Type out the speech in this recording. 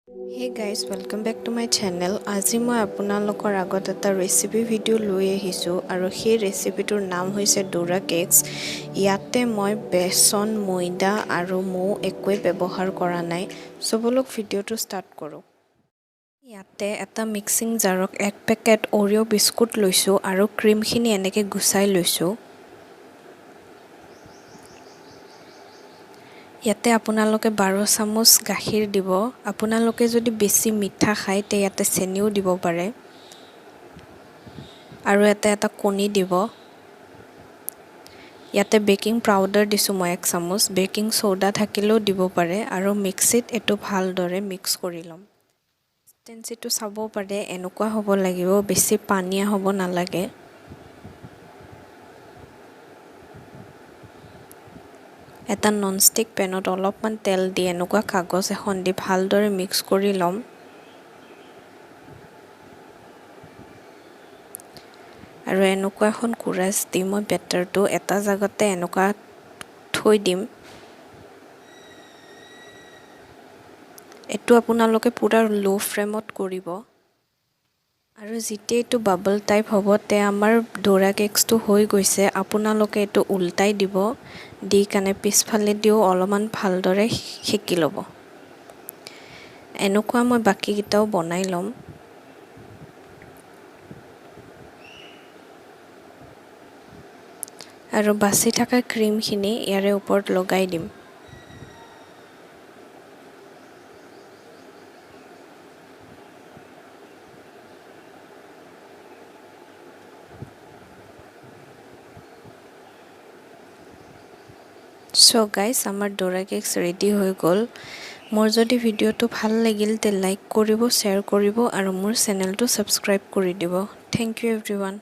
Hey guys, welcome back to my channel. আজি মই আপোনালোকৰ আগত এটা ৰেচিপি ভিডিও লৈ আহিছো আৰু সেই ৰেচিপিটোৰ নাম হৈছে Doracake। ইয়াতে মই বেসন, ময়দা আৰু মৌ একোৱে ব্যৱহাৰ কৰা নাই। সবলোক ভিডিওটো ষ্টাৰ্ট কৰো। ইয়াতে এটা মিক্সিং জাৰক এক পেকেট ওৰিও বিস্কুট লৈছো আৰু ক্ৰীমখিনি এনেকৈ গুছাই লৈছো। ইয়াতে আপোনালোকে 12 চামুচ গাখীৰ দিব। আপোনালোকে যদি বেছি মিঠা খায় তে ইয়াতে চেনিও দিব পাৰে। আৰু এটা কণী দিব। ইয়াতে বেকিং পাউডাৰ দিছো মই 1 চামুচ, বেকিং সোডা থাকিলেও দিব পাৰে আৰু মিক্সিত এটো ভালদৰে মিক্স কৰি লম। কনসিস্টেন্সিটো চাব পাৰে এনেকুৱা হ'ব লাগিব, বেছি পানীয়া হ'ব নালাগে। এটা ননষ্টিক পেনত অলপমান তেল দি এনেকুৱা কাগজ এখন দি ভালদৰে মিক্স কৰি লম। আৰু এনেকুৱা এখন কুৰাছ দি মই বেটাৰটো এটা জায়গাতে এনেকুৱা থৈ দিম। এটো আপোনালোকে পুৰা লো ফ্লেমত কৰিব। আৰু যেতিয়া এটো বাবল টাইপ হ'ব তে আমাৰ ডোৰাকেকটো হৈ গৈছে। আপোনালোকে এটো উল্টাই দিব, দি কানে পিছফালে দিও অলপমান ভালদৰে সেকি ল'ব। এনেকুৱা মই বাকি কিটাও বনাই লম। আৰু বাছি থকা ক্ৰীমখিনি ইয়াৰে ওপৰত লগাই দিম। So guys, আমাৰ Doracake ৰেডি হৈ গ'ল। মোৰ যদি ভিডিওটো ভাল লাগিল তে লাইক কৰিব, শেয়াৰ কৰিব আৰু মোৰ চেনেলটো সাবস্ক্ৰাইব কৰি দিব। Thank you everyone.